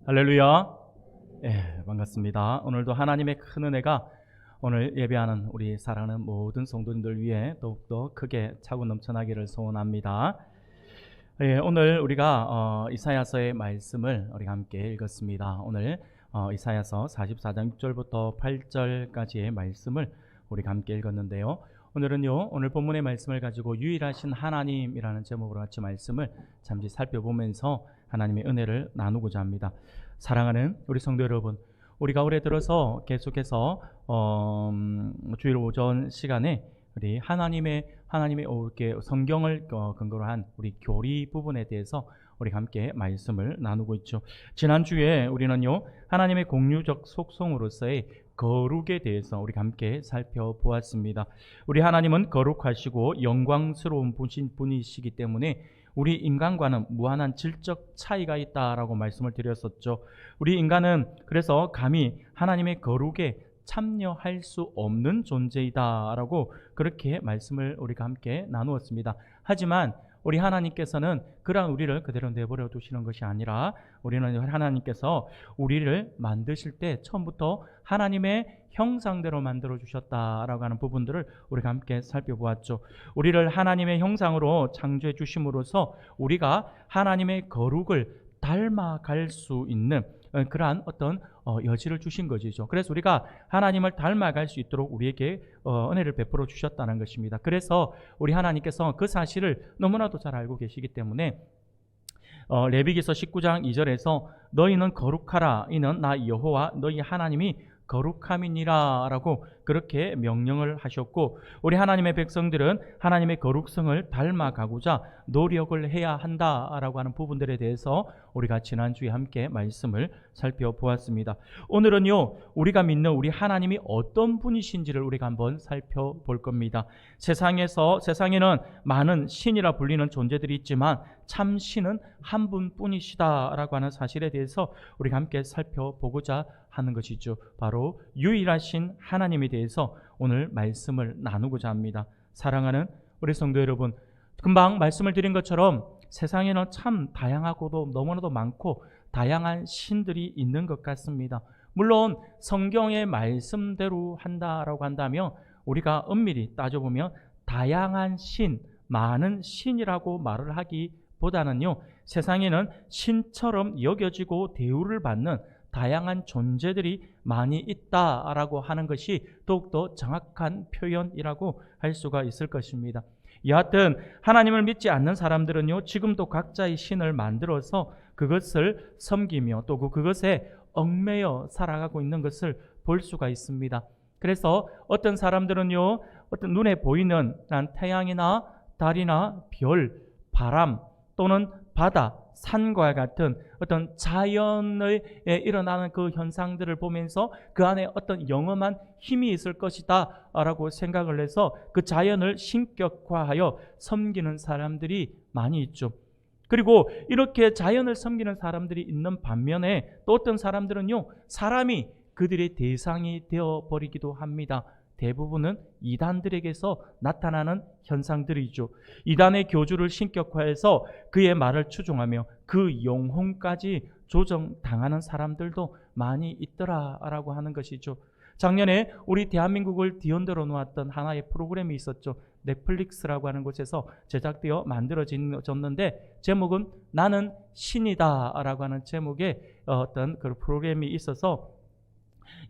할렐루야. 반갑습니다. 오늘도 하나님의 큰 은혜가 오늘 예배하는 우리 사랑하는 모든 성도님들 위해 더욱더 크게 차고 넘쳐나기를 소원합니다. 오늘 우리가 이사야서의 말씀을 우리가 함께 읽었습니다. 오늘 이사야서 44장 6절부터 8절까지의 말씀을 우리가 함께 읽었는데요. 오늘은요, 오늘 본문의 말씀을 가지고 유일하신 하나님이라는 제목으로 같이 말씀을 잠시 살펴보면서 하나님의 은혜를 나누고자 합니다. 사랑하는 우리 성도 여러분, 우리가 올해 들어서 계속해서 주일 오전 시간에 우리 하나님의 성경을 근거로 한 우리 교리 부분에 대해서 우리가 함께 말씀을 나누고 있죠. 지난주에 우리는요, 하나님의 공유적 속성으로서의 거룩에 대해서 우리가 함께 살펴보았습니다. 우리 하나님은 거룩하시고 영광스러운 분이시기 때문에 우리 인간과는 무한한 질적 차이가 있다라고 말씀을 드렸었죠. 우리 인간은 그래서 감히 하나님의 거룩에 참여할 수 없는 존재이다라고 그렇게 말씀을 우리가 함께 나누었습니다. 하지만 우리 하나님께서는 그러한 우리를 그대로 내버려 두시는 것이 아니라 우리는 하나님께서 우리를 만드실 때 처음부터 하나님의 형상대로 만들어 주셨다라고 하는 부분들을 우리가 함께 살펴보았죠. 우리를 하나님의 형상으로 창조해 주심으로써 우리가 하나님의 거룩을 닮아갈 수 있는 그러한 어떤 여지를 주신 것이죠. 그래서 우리가 하나님을 닮아갈 수 있도록 우리에게 은혜를 베풀어 주셨다는 것입니다. 그래서 우리 하나님께서 그 사실을 너무나도 잘 알고 계시기 때문에 레위기서 19장 2절에서 너희는 거룩하라, 이는 나 여호와 너희 하나님이 거룩함이니라 라고 그렇게 명령을 하셨고, 우리 하나님의 백성들은 하나님의 거룩성을 닮아가고자 노력을 해야 한다라고 하는 부분들에 대해서 우리가 지난주에 함께 말씀을 살펴보았습니다. 오늘은요, 우리가 믿는 우리 하나님이 어떤 분이신지를 우리가 한번 살펴볼 겁니다. 세상에는 많은 신이라 불리는 존재들이 있지만 참 신은 한 분뿐이시다라고 하는 사실에 대해서 우리가 함께 살펴보고자 하는 것이죠. 바로 유일하신 하나님에 대해서 오늘 말씀을 나누고자 합니다. 사랑하는 우리 성도 여러분, 금방 말씀을 드린 것처럼 세상에는 참 다양하고도 너무나도 많고 다양한 신들이 있는 것 같습니다. 물론 성경의 말씀대로 한다라고 한다면 우리가 엄밀히 따져보면 다양한 신, 많은 신이라고 말을 하기보다는요, 세상에는 신처럼 여겨지고 대우를 받는 다양한 존재들이 많이 있다라고 하는 것이 더욱더 정확한 표현이라고 할 수가 있을 것입니다. 여하튼 하나님을 믿지 않는 사람들은요, 지금도 각자의 신을 만들어서 그것을 섬기며 또 그것에 얽매여 살아가고 있는 것을 볼 수가 있습니다. 그래서 어떤 사람들은요, 어떤 눈에 보이는 태양이나 달이나 별, 바람 또는 바다, 산과 같은 어떤 자연에 일어나는 그 현상들을 보면서 그 안에 어떤 영험한 힘이 있을 것이다 라고 생각을 해서 그 자연을 신격화하여 섬기는 사람들이 많이 있죠. 그리고 이렇게 자연을 섬기는 사람들이 있는 반면에 또 어떤 사람들은요, 사람이 그들의 대상이 되어버리기도 합니다. 대부분은 이단들에게서 나타나는 현상들이죠. 이단의 교주를 신격화해서 그의 말을 추종하며 그 영혼까지 조정당하는 사람들도 많이 있더라라고 하는 것이죠. 작년에 우리 대한민국을 뒤흔들어 놓았던 하나의 프로그램이 있었죠. 넷플릭스라고 하는 곳에서 제작되어 만들어졌는데 제목은 나는 신이다라고 하는 제목의 어떤 그 프로그램이 있어서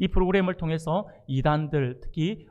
이 프로그램을 통해서 이단들, 특히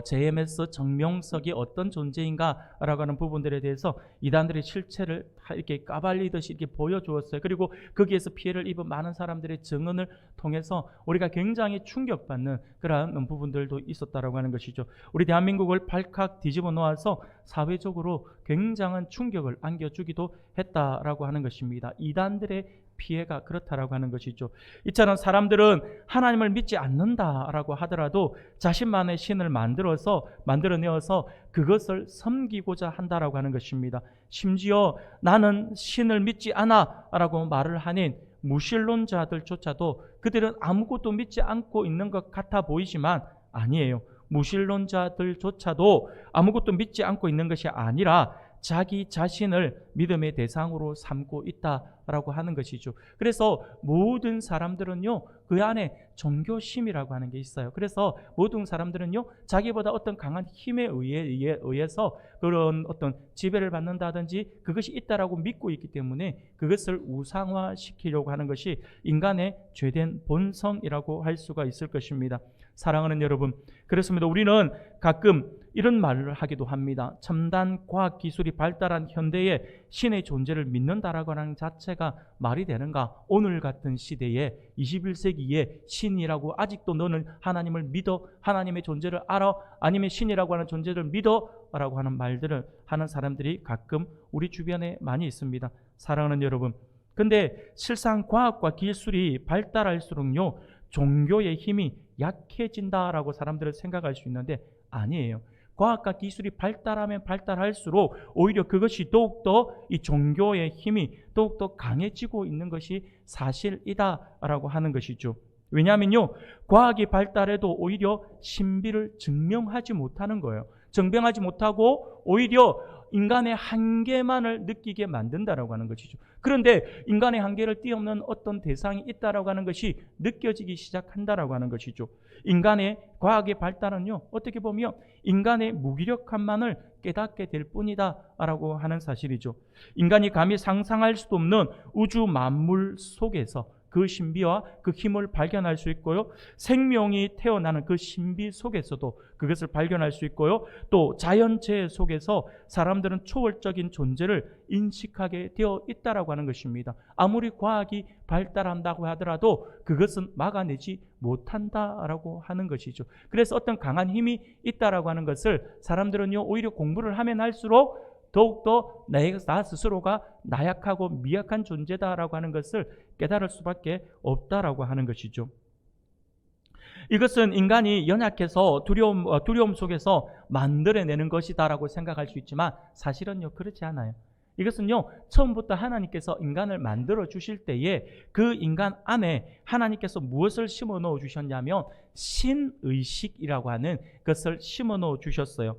JMS 정명석이 어떤 존재인가라고 하는 부분들에 대해서 이단들의 실체를 이렇게 까발리듯이 이렇게 보여주었어요. 그리고 거기에서 피해를 입은 많은 사람들의 증언을 통해서 우리가 굉장히 충격받는 그러한 부분들도 있었다라고 하는 것이죠. 우리 대한민국을 발칵 뒤집어 놓아서 사회적으로 굉장한 충격을 안겨주기도 했다라고 하는 것입니다. 이단들의 피해가 그렇다라고 하는 것이죠. 이처럼 사람들은 하나님을 믿지 않는다라고 하더라도 자신만의 신을 만들어내어서 그것을 섬기고자 한다라고 하는 것입니다. 심지어 나는 신을 믿지 않아라고 말을 하는 무신론자들조차도 그들은 아무것도 믿지 않고 있는 것 같아 보이지만 아니에요. 무신론자들조차도 아무것도 믿지 않고 있는 것이 아니라 자기 자신을 믿음의 대상으로 삼고 있다라고 하는 것이죠. 그래서 모든 사람들은요, 그 안에 종교심이라고 하는 게 있어요. 그래서 모든 사람들은요, 자기보다 어떤 강한 힘에 의해서 그런 어떤 지배를 받는다든지 그것이 있다라고 믿고 있기 때문에 그것을 우상화시키려고 하는 것이 인간의 죄된 본성이라고 할 수가 있을 것입니다. 사랑하는 여러분, 그렇습니다. 우리는 가끔 이런 말을 하기도 합니다. 첨단 과학 기술이 발달한 현대에 신의 존재를 믿는다라고 하는 자체가 말이 되는가? 오늘 같은 시대에 21세기에 신이라고 아직도 너는 하나님을 믿어? 하나님의 존재를 알아? 아니면 신이라고 하는 존재를 믿어? 라고 하는 말들을 하는 사람들이 가끔 우리 주변에 많이 있습니다. 사랑하는 여러분, 근데 실상 과학과 기술이 발달할수록요, 종교의 힘이 약해진다라고 사람들은 생각할 수 있는데 아니에요. 과학과 기술이 발달하면 발달할수록 오히려 그것이 더욱더 이 종교의 힘이 더욱더 강해지고 있는 것이 사실이다라고 하는 것이죠. 왜냐하면요, 과학이 발달해도 오히려 신비를 증명하지 못하는 거예요. 증명하지 못하고 오히려 인간의 한계만을 느끼게 만든다라고 하는 것이죠. 그런데 인간의 한계를 뛰어넘는 어떤 대상이 있다라고 하는 것이 느껴지기 시작한다라고 하는 것이죠. 인간의 과학의 발달은요, 어떻게 보면 인간의 무기력함만을 깨닫게 될 뿐이다라고 하는 사실이죠. 인간이 감히 상상할 수도 없는 우주 만물 속에서 그 신비와 그 힘을 발견할 수 있고요. 생명이 태어나는 그 신비 속에서도 그것을 발견할 수 있고요. 또 자연재해 속에서 사람들은 초월적인 존재를 인식하게 되어 있다라고 하는 것입니다. 아무리 과학이 발달한다고 하더라도 그것은 막아내지 못한다라고 하는 것이죠. 그래서 어떤 강한 힘이 있다라고 하는 것을 사람들은요, 오히려 공부를 하면 할수록 더욱더 나 스스로가 나약하고 미약한 존재다라고 하는 것을 깨달을 수밖에 없다라고 하는 것이죠. 이것은 인간이 연약해서 두려움 속에서 만들어내는 것이다라고 생각할 수 있지만 사실은요, 그렇지 않아요. 이것은요, 처음부터 하나님께서 인간을 만들어 주실 때에 그 인간 안에 하나님께서 무엇을 심어 넣어 주셨냐면 신의식이라고 하는 것을 심어 넣어 주셨어요.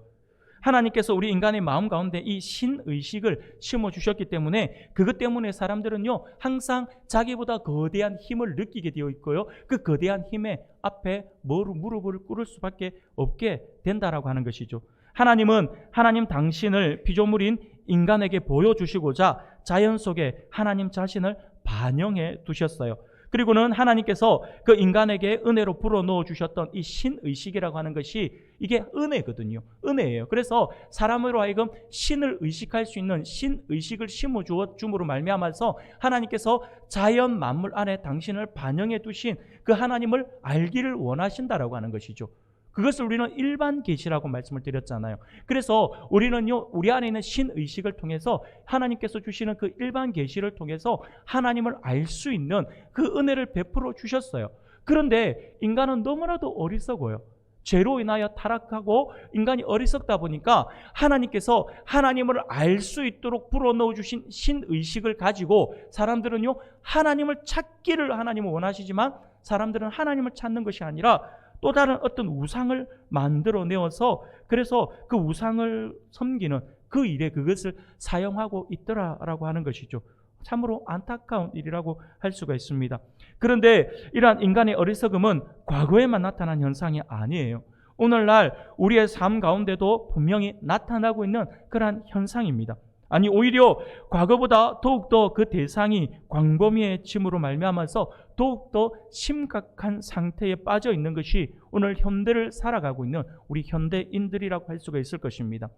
하나님께서 우리 인간의 마음 가운데 이 신의식을 심어주셨기 때문에 그것 때문에 사람들은요, 항상 자기보다 거대한 힘을 느끼게 되어 있고요, 그 거대한 힘에 앞에 무릎을 꿇을 수밖에 없게 된다라고 하는 것이죠. 하나님은 하나님 당신을 피조물인 인간에게 보여주시고자 자연 속에 하나님 자신을 반영해 두셨어요. 그리고는 하나님께서 그 인간에게 은혜로 불어넣어 주셨던 이 신의식이라고 하는 것이 이게 은혜거든요. 은혜예요. 그래서 사람으로 하여금 신을 의식할 수 있는 신의식을 심어주므로 말미암아서 하나님께서 자연 만물 안에 당신을 반영해 두신 그 하나님을 알기를 원하신다라고 하는 것이죠. 그것을 우리는 일반 계시라고 말씀을 드렸잖아요. 그래서 우리는요, 우리 안에 있는 신의식을 통해서 하나님께서 주시는 그 일반 계시를 통해서 하나님을 알 수 있는 그 은혜를 베풀어 주셨어요. 그런데 인간은 너무나도 어리석어요. 죄로 인하여 타락하고 인간이 어리석다 보니까 하나님께서 하나님을 알 수 있도록 불어넣어 주신 신의식을 가지고 사람들은요, 하나님을 찾기를 하나님은 원하시지만 사람들은 하나님을 찾는 것이 아니라 또 다른 어떤 우상을 만들어내어서 그래서 그 우상을 섬기는 그 일에 그것을 사용하고 있더라라고 하는 것이죠. 참으로 안타까운 일이라고 할 수가 있습니다. 그런데 이러한 인간의 어리석음은 과거에만 나타난 현상이 아니에요. 오늘날 우리의 삶 가운데도 분명히 나타나고 있는 그러한 현상입니다. 아니, 오히려 과거보다 더욱더 그 대상이 광범위해짐으로 말미암아서 더욱더 심각한 상태에 빠져 있는 것이 오늘 현대를 살아가고 있는 우리 현대인들이라고 할 수가 있을 것입니다.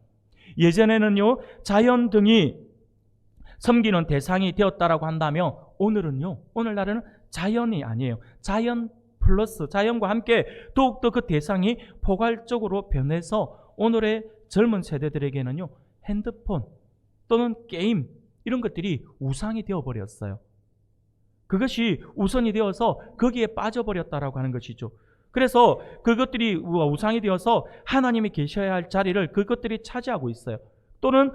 예전에는요, 자연 등이 섬기는 대상이 되었다라고 한다면 오늘날에는 자연이 아니에요. 자연 플러스 자연과 함께 더욱더 그 대상이 포괄적으로 변해서 오늘의 젊은 세대들에게는요, 핸드폰 또는 게임 이런 것들이 우상이 되어버렸어요. 그것이 우선이 되어서 거기에 빠져버렸다라고 하는 것이죠. 그래서 그것들이 우상이 되어서 하나님이 계셔야 할 자리를 그것들이 차지하고 있어요. 또는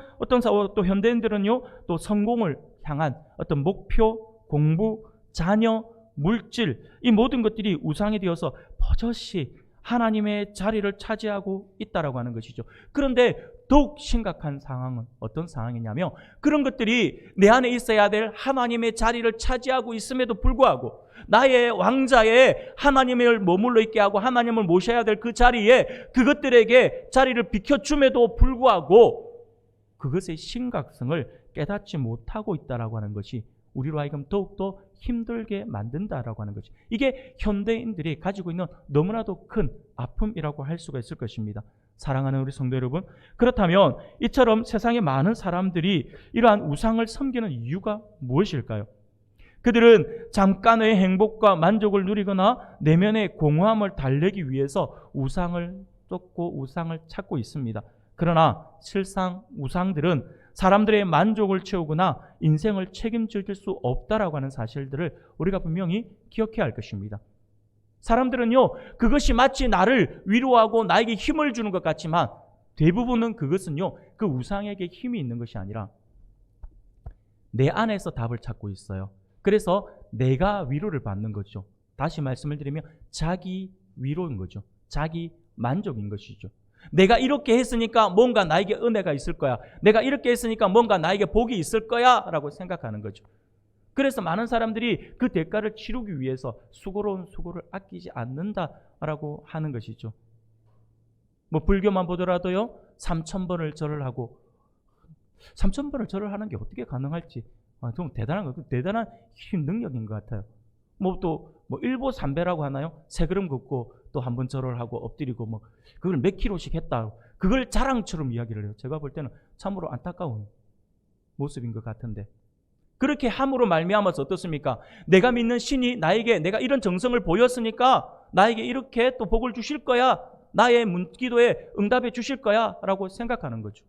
또 현대인들은요, 또 성공을 향한 어떤 목표, 공부, 자녀, 물질 이 모든 것들이 우상이 되어서 버젓이 하나님의 자리를 차지하고 있다라고 하는 것이죠. 그런데 더욱 심각한 상황은 어떤 상황이냐면 그런 것들이 내 안에 있어야 될 하나님의 자리를 차지하고 있음에도 불구하고 나의 왕자에 하나님을 머물러 있게 하고 하나님을 모셔야 될 그 자리에 그것들에게 자리를 비켜줌에도 불구하고 그것의 심각성을 깨닫지 못하고 있다라고 하는 것이 우리로 하여금 더욱더 힘들게 만든다라고 하는 거죠. 이게 현대인들이 가지고 있는 너무나도 큰 아픔이라고 할 수가 있을 것입니다. 사랑하는 우리 성도 여러분, 그렇다면 이처럼 세상의 많은 사람들이 이러한 우상을 섬기는 이유가 무엇일까요? 그들은 잠깐의 행복과 만족을 누리거나 내면의 공허함을 달래기 위해서 우상을 쫓고 우상을 찾고 있습니다. 그러나 실상 우상들은 사람들의 만족을 채우거나 인생을 책임질 수 없다라고 하는 사실들을 우리가 분명히 기억해야 할 것입니다. 사람들은요, 그것이 마치 나를 위로하고 나에게 힘을 주는 것 같지만 대부분은 그것은요, 그 우상에게 힘이 있는 것이 아니라 내 안에서 답을 찾고 있어요. 그래서 내가 위로를 받는 거죠. 다시 말씀을 드리면 자기 위로인 거죠. 자기 만족인 것이죠. 내가 이렇게 했으니까 뭔가 나에게 은혜가 있을 거야. 내가 이렇게 했으니까 뭔가 나에게 복이 있을 거야 라고 생각하는 거죠. 그래서 많은 사람들이 그 대가를 치르기 위해서 수고로운 수고를 아끼지 않는다라고 하는 것이죠. 뭐 불교만 보더라도요, 3,000번을 절을 하고 3,000번을 절을 하는 게 어떻게 가능할지 좀 대단한 힘 능력인 것 같아요. 뭐 일보삼배라고 하나요? 세 걸음 걷고 또 한 번 절을 하고 엎드리고 뭐 그걸 몇 킬로씩 했다. 그걸 자랑처럼 이야기를 해요. 제가 볼 때는 참으로 안타까운 모습인 것 같은데 그렇게 함으로 말미암아서 어떻습니까? 내가 믿는 신이 나에게 내가 이런 정성을 보였으니까 나에게 이렇게 또 복을 주실 거야. 나의 기도에 응답해 주실 거야 라고 생각하는 거죠.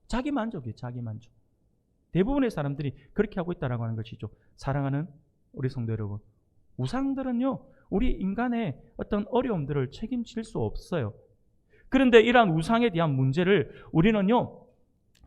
자기 만족이에요. 자기 만족. 대부분의 사람들이 그렇게 하고 있다고 하는 것이죠. 사랑하는 우리 성도 여러분, 우상들은요, 우리 인간의 어떤 어려움들을 책임질 수 없어요. 그런데 이러한 우상에 대한 문제를 우리는요,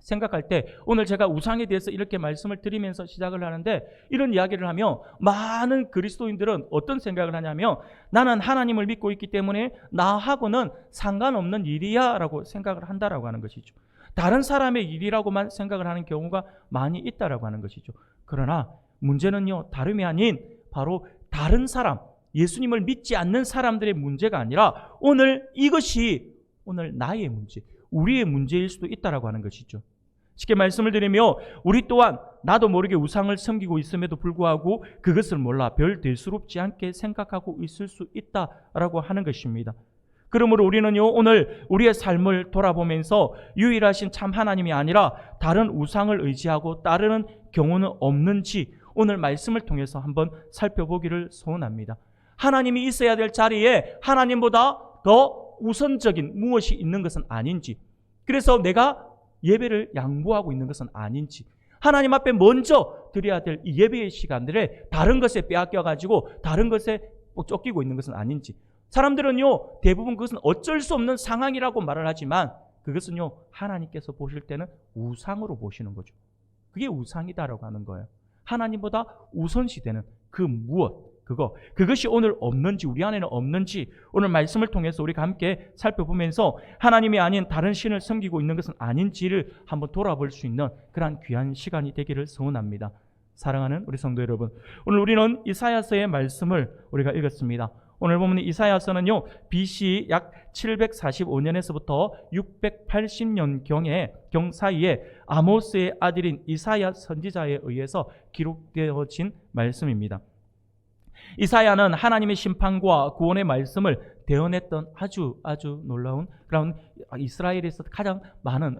생각할 때 오늘 제가 우상에 대해서 이렇게 말씀을 드리면서 시작을 하는데 이런 이야기를 하면 많은 그리스도인들은 어떤 생각을 하냐면 나는 하나님을 믿고 있기 때문에 나하고는 상관없는 일이야 라고 생각을 한다라고 하는 것이죠. 다른 사람의 일이라고만 생각을 하는 경우가 많이 있다라고 하는 것이죠. 그러나 문제는요, 다름이 아닌 바로 다른 사람, 예수님을 믿지 않는 사람들의 문제가 아니라 오늘 이것이 오늘 나의 문제, 우리의 문제일 수도 있다라고 하는 것이죠. 쉽게 말씀을 드리며 우리 또한 나도 모르게 우상을 섬기고 있음에도 불구하고 그것을 몰라 별 대수롭지 않게 생각하고 있을 수 있다라고 하는 것입니다. 그러므로 우리는요, 오늘 우리의 삶을 돌아보면서 유일하신 참 하나님이 아니라 다른 우상을 의지하고 따르는 경우는 없는지 오늘 말씀을 통해서 한번 살펴보기를 소원합니다. 하나님이 있어야 될 자리에 하나님보다 더 우선적인 무엇이 있는 것은 아닌지, 그래서 내가 예배를 양보하고 있는 것은 아닌지, 하나님 앞에 먼저 드려야 될 이 예배의 시간들을 다른 것에 빼앗겨가지고 다른 것에 쫓기고 있는 것은 아닌지. 사람들은요, 대부분 그것은 어쩔 수 없는 상황이라고 말을 하지만 그것은요, 하나님께서 보실 때는 우상으로 보시는 거죠. 그게 우상이다라고 하는 거예요. 하나님보다 우선시되는 그 무엇, 그것이 오늘 없는지, 우리 안에는 없는지 오늘 말씀을 통해서 우리가 함께 살펴보면서 하나님이 아닌 다른 신을 섬기고 있는 것은 아닌지를 한번 돌아볼 수 있는 그러한 귀한 시간이 되기를 소원합니다. 사랑하는 우리 성도 여러분, 오늘 우리는 이사야서의 말씀을 우리가 읽었습니다. 오늘 보면 이사야서는요, BC 약 745년에서부터 680년경에 사이에 아모스의 아들인 이사야 선지자에 의해서 기록되어진 말씀입니다. 이사야는 하나님의 심판과 구원의 말씀을 대언했던 아주 놀라운 그런 이스라엘에서 가장 많은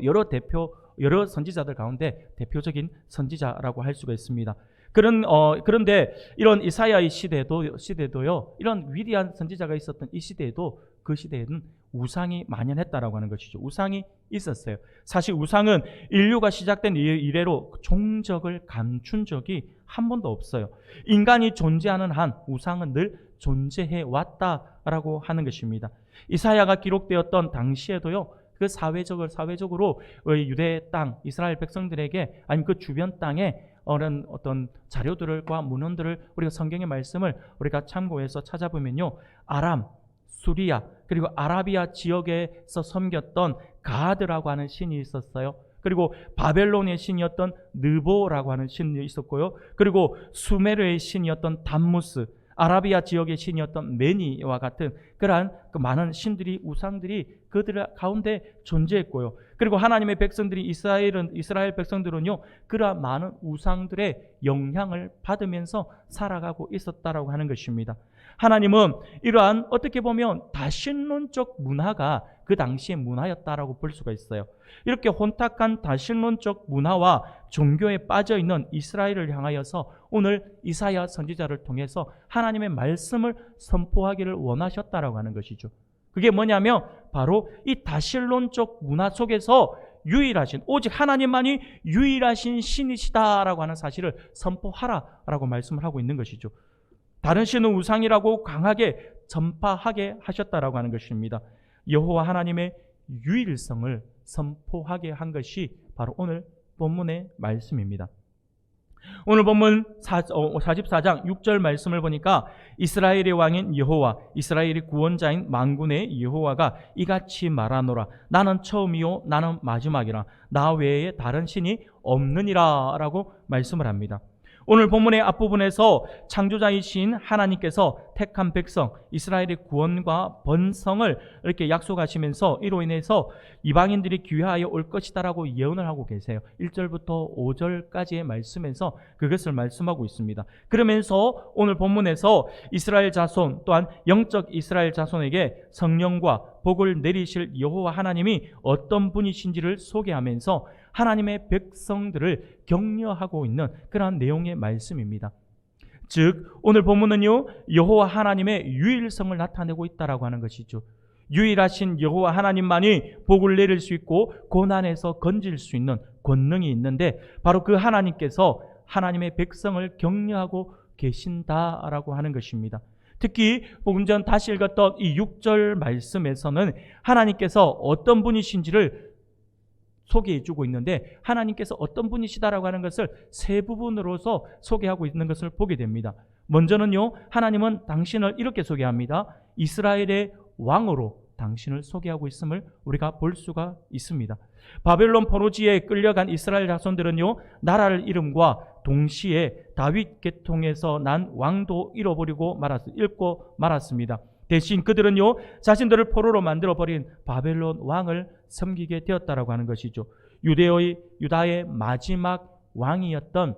여러 선지자들 가운데 대표적인 선지자라고 할 수가 있습니다. 그런데 이런 이사야의 시대도요, 이런 위대한 선지자가 있었던 이 시대에도 그 시대에는 우상이 만연했다라고 하는 것이죠. 우상이 있었어요. 사실 우상은 인류가 시작된 이래로 종적을 감춘 적이 한 번도 없어요. 인간이 존재하는 한 우상은 늘 존재해 왔다라고 하는 것입니다. 이사야가 기록되었던 당시에도요, 그 사회적으로 유대 땅, 이스라엘 백성들에게 아니면 그 주변 땅에 어떤 자료들과 문헌들을 우리가 성경의 말씀을 우리가 참고해서 찾아보면요, 아람, 수리아 그리고 아라비아 지역에서 섬겼던 가드라고 하는 신이 있었어요. 그리고 바벨론의 신이었던 느보라고 하는 신이 있었고요. 그리고 수메르의 신이었던 담무스, 아라비아 지역의 신이었던 메니와 같은 그러한 그 많은 신들이, 우상들이 그들 가운데 존재했고요. 그리고 하나님의 백성들이, 이스라엘 백성들은요, 그러한 많은 우상들의 영향을 받으면서 살아가고 있었다라고 하는 것입니다. 하나님은 이러한 어떻게 보면 다신론적 문화가 그 당시의 문화였다라고 볼 수가 있어요. 이렇게 혼탁한 다신론적 문화와 종교에 빠져있는 이스라엘을 향하여서 오늘 이사야 선지자를 통해서 하나님의 말씀을 선포하기를 원하셨다라고 하는 것이죠. 그게 뭐냐면 바로 이 다신론적 문화 속에서 유일하신, 오직 하나님만이 유일하신 신이시다라고 하는 사실을 선포하라라고 말씀을 하고 있는 것이죠. 다른 신은 우상이라고 강하게 전파하게 하셨다라고 하는 것입니다. 여호와 하나님의 유일성을 선포하게 한 것이 바로 오늘 본문의 말씀입니다. 오늘 본문 44장 6절 말씀을 보니까 이스라엘의 왕인 여호와, 이스라엘의 구원자인 만군의 여호와가 이같이 말하노라. 나는 처음이요 나는 마지막이라. 나 외에 다른 신이 없느니라 라고 말씀을 합니다. 오늘 본문의 앞부분에서 창조자이신 하나님께서 택한 백성 이스라엘의 구원과 번성을 이렇게 약속하시면서 이로 인해서 이방인들이 귀하여 올 것이다라고 예언을 하고 계세요. 1절부터 5절까지의 말씀에서 그것을 말씀하고 있습니다. 그러면서 오늘 본문에서 이스라엘 자손 또한 영적 이스라엘 자손에게 성령과 복을 내리실 여호와 하나님이 어떤 분이신지를 소개하면서 하나님의 백성들을 격려하고 있는 그러한 내용의 말씀입니다. 즉 오늘 본문은요 여호와 하나님의 유일성을 나타내고 있다라고 하는 것이죠. 유일하신 여호와 하나님만이 복을 내릴 수 있고 고난에서 건질 수 있는 권능이 있는데 바로 그 하나님께서 하나님의 백성을 격려하고 계신다라고 하는 것입니다. 특히 조금 전 다시 읽었던 이 6절 말씀에서는 하나님께서 어떤 분이신지를 소개해주고 있는데 하나님께서 어떤 분이시다라고 하는 것을 세 부분으로서 소개하고 있는 것을 보게 됩니다. 먼저는요 하나님은 당신을 이렇게 소개합니다. 이스라엘의 왕으로 당신을 소개하고 있음을 우리가 볼 수가 있습니다. 바벨론 포로지에 끌려간 이스라엘 자손들은요 나라를 잃음과 동시에 다윗 계통에서 난 왕도 잃고 말았습니다. 대신 그들은요 자신들을 포로로 만들어버린 바벨론 왕을 섬기게 되었다라고 하는 것이죠. 유다의 마지막 왕이었던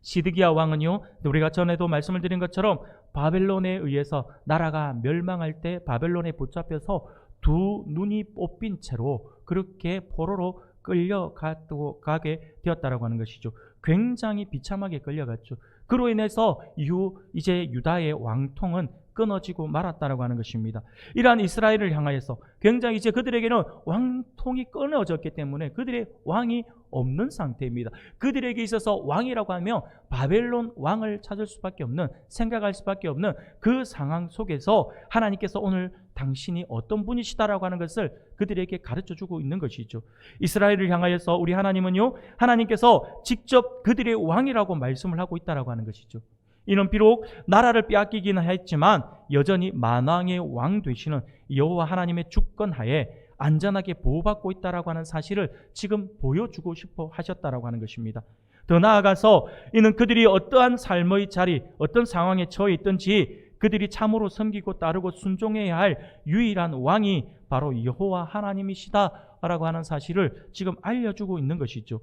시드기야 왕은요 우리가 전에도 말씀을 드린 것처럼 바벨론에 의해서 나라가 멸망할 때 바벨론에 붙잡혀서 두 눈이 뽑힌 채로 그렇게 포로로 끌려가게 되었다라고 하는 것이죠. 굉장히 비참하게 끌려갔죠. 그로 인해서 이후 이제 유다의 왕통은 끊어지고 말았다라고 하는 것입니다. 이러한 이스라엘을 향하여서 굉장히 이제 그들에게는 왕통이 끊어졌기 때문에 그들의 왕이 없는 상태입니다. 그들에게 있어서 왕이라고 하면 바벨론 왕을 찾을 수밖에 없는, 생각할 수밖에 없는 그 상황 속에서 하나님께서 오늘 당신이 어떤 분이시다라고 하는 것을 그들에게 가르쳐주고 있는 것이죠. 이스라엘을 향하여서 우리 하나님은요 하나님께서 직접 그들의 왕이라고 말씀을 하고 있다라고 하는 것이죠. 이는 비록 나라를 빼앗기기는 했지만 여전히 만왕의 왕 되시는 여호와 하나님의 주권하에 안전하게 보호받고 있다라고 하는 사실을 지금 보여주고 싶어 하셨다라고 하는 것입니다. 더 나아가서 이는 그들이 어떠한 삶의 자리, 어떤 상황에 처해 있든지 그들이 참으로 섬기고 따르고 순종해야 할 유일한 왕이 바로 여호와 하나님이시다라고 하는 사실을 지금 알려주고 있는 것이죠.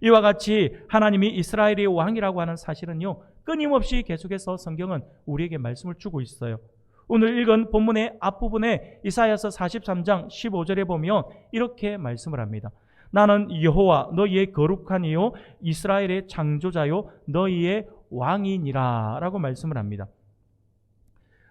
이와 같이 하나님이 이스라엘의 왕이라고 하는 사실은요 끊임없이 계속해서 성경은 우리에게 말씀을 주고 있어요. 오늘 읽은 본문의 앞부분에 이사야서 43장 15절에 보면 이렇게 말씀을 합니다. 나는 여호와 너희의 거룩한 이요 이스라엘의 창조자요 너희의 왕이니라 라고 말씀을 합니다.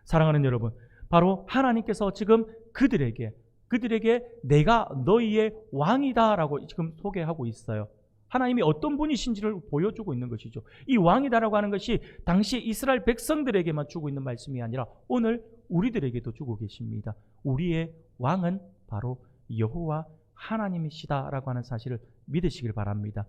사랑하는 여러분, 바로 하나님께서 지금 그들에게 내가 너희의 왕이다 라고 지금 소개하고 있어요. 하나님이 어떤 분이신지를 보여주고 있는 것이죠. 이 왕이다라고 하는 것이 당시 이스라엘 백성들에게만 주고 있는 말씀이 아니라 오늘 우리들에게도 주고 계십니다. 우리의 왕은 바로 여호와 하나님이시다라고 하는 사실을 믿으시길 바랍니다.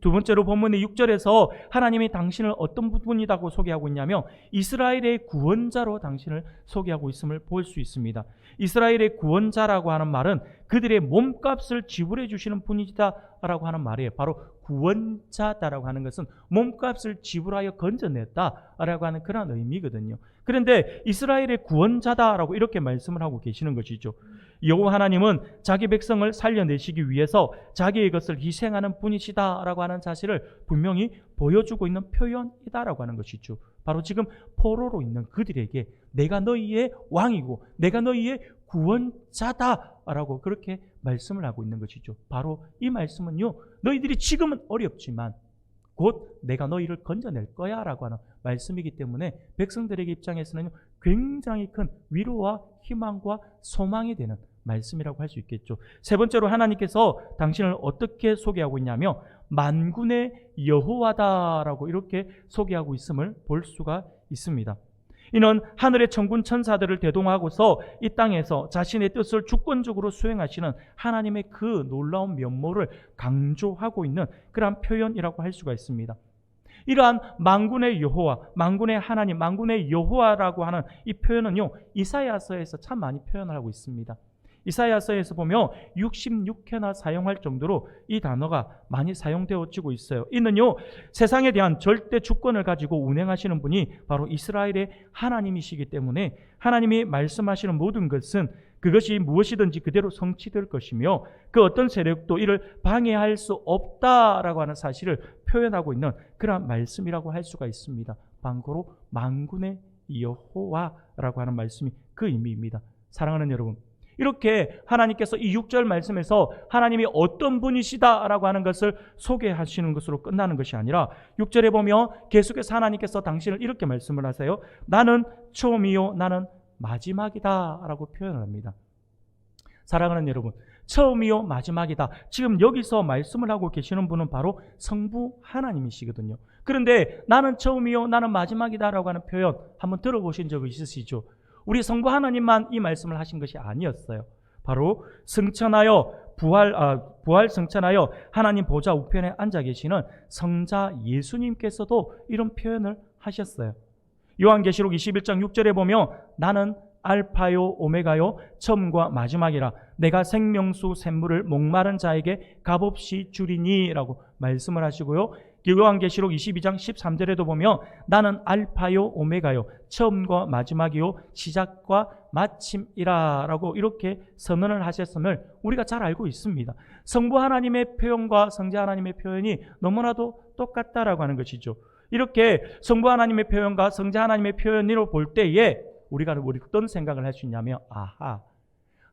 두 번째로 본문의 6절에서 하나님이 당신을 어떤 분이라고 소개하고 있냐면 이스라엘의 구원자로 당신을 소개하고 있음을 볼 수 있습니다. 이스라엘의 구원자라고 하는 말은 그들의 몸값을 지불해 주시는 분이다라고 하는 말이에요. 바로 구원자다라고 하는 것은 몸값을 지불하여 건져냈다라고 하는 그런 의미거든요. 그런데 이스라엘의 구원자다라고 이렇게 말씀을 하고 계시는 것이죠. 여호와 하나님은 자기 백성을 살려내시기 위해서 자기의 것을 희생하는 분이시다라고 하는 사실을 분명히 보여주고 있는 표현이다라고 하는 것이죠. 바로 지금 포로로 있는 그들에게 내가 너희의 왕이고 내가 너희의 구원자다라고 그렇게 말씀을 하고 있는 것이죠. 바로 이 말씀은요, 너희들이 지금은 어렵지만 곧 내가 너희를 건져낼 거야 라고 하는 말씀이기 때문에 백성들에게 입장에서는 굉장히 큰 위로와 희망과 소망이 되는 말씀이라고 할 수 있겠죠. 세 번째로 하나님께서 당신을 어떻게 소개하고 있냐면 만군의 여호와다라고 이렇게 소개하고 있음을 볼 수가 있습니다. 이는 하늘의 천군 천사들을 대동하고서 이 땅에서 자신의 뜻을 주권적으로 수행하시는 하나님의 그 놀라운 면모를 강조하고 있는 그러한 표현이라고 할 수가 있습니다. 이러한 만군의 여호와, 만군의 하나님, 만군의 여호와라고 하는 이 표현은요, 이사야서에서 참 많이 표현을 하고 있습니다. 이사야서에서 보면 66회나 사용할 정도로 이 단어가 많이 사용되어지고 있어요. 이는요, 세상에 대한 절대 주권을 가지고 운행하시는 분이 바로 이스라엘의 하나님이시기 때문에 하나님이 말씀하시는 모든 것은 그것이 무엇이든지 그대로 성취될 것이며 그 어떤 세력도 이를 방해할 수 없다라고 하는 사실을 표현하고 있는 그런 말씀이라고 할 수가 있습니다. 방고로 만군의 여호와라고 하는 말씀이 그 의미입니다. 사랑하는 여러분, 이렇게 하나님께서 이 6절 말씀에서 하나님이 어떤 분이시다라고 하는 것을 소개하시는 것으로 끝나는 것이 아니라 6절에 보면 계속해서 하나님께서 당신을 이렇게 말씀을 하세요. 나는 처음이요 나는 마지막이다 라고 표현을 합니다. 사랑하는 여러분, 처음이요 마지막이다. 지금 여기서 말씀을 하고 계시는 분은 바로 성부 하나님이시거든요. 그런데 나는 처음이요 나는 마지막이다 라고 하는 표현 한번 들어보신 적 있으시죠? 우리 성부 하나님만 이 말씀을 하신 것이 아니었어요. 바로 승천하여 부활 승천하여 하나님 보좌 우편에 앉아 계시는 성자 예수님께서도 이런 표현을 하셨어요. 요한계시록 21장 6절에 보면 나는 알파요 오메가요 처음과 마지막이라 내가 생명수 샘물을 목마른 자에게 값없이 주리니 라고 말씀을 하시고요. 요한계시록 22장 13절에도 보면 나는 알파요 오메가요 처음과 마지막이요 시작과 마침이라 라고 이렇게 선언을 하셨음을 우리가 잘 알고 있습니다. 성부 하나님의 표현과 성자 하나님의 표현이 너무나도 똑같다라고 하는 것이죠. 이렇게 성부 하나님의 표현과 성자 하나님의 표현으로 볼 때에 우리가 어떤 생각을 할 수 있냐면 아하,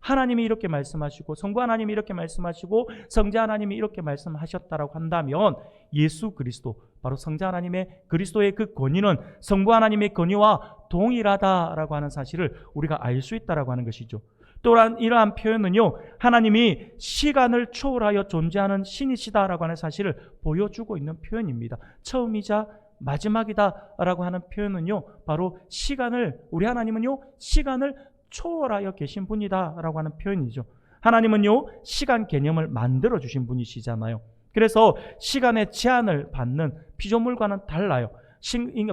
하나님이 이렇게 말씀하시고 성부 하나님이 이렇게 말씀하시고 성자 하나님이 이렇게 말씀하셨다라고 한다면 예수 그리스도, 바로 성자 하나님의 그리스도의 그 권위는 성부 하나님의 권위와 동일하다라고 하는 사실을 우리가 알 수 있다라고 하는 것이죠. 또한 이러한 표현은요, 하나님이 시간을 초월하여 존재하는 신이시다라고 하는 사실을 보여주고 있는 표현입니다. 처음이자 마지막이다라고 하는 표현은요, 바로 시간을, 우리 하나님은요 시간을 초월하여 계신 분이다라고 하는 표현이죠. 하나님은요 시간 개념을 만들어 주신 분이시잖아요. 그래서 시간의 제한을 받는 피조물과는 달라요.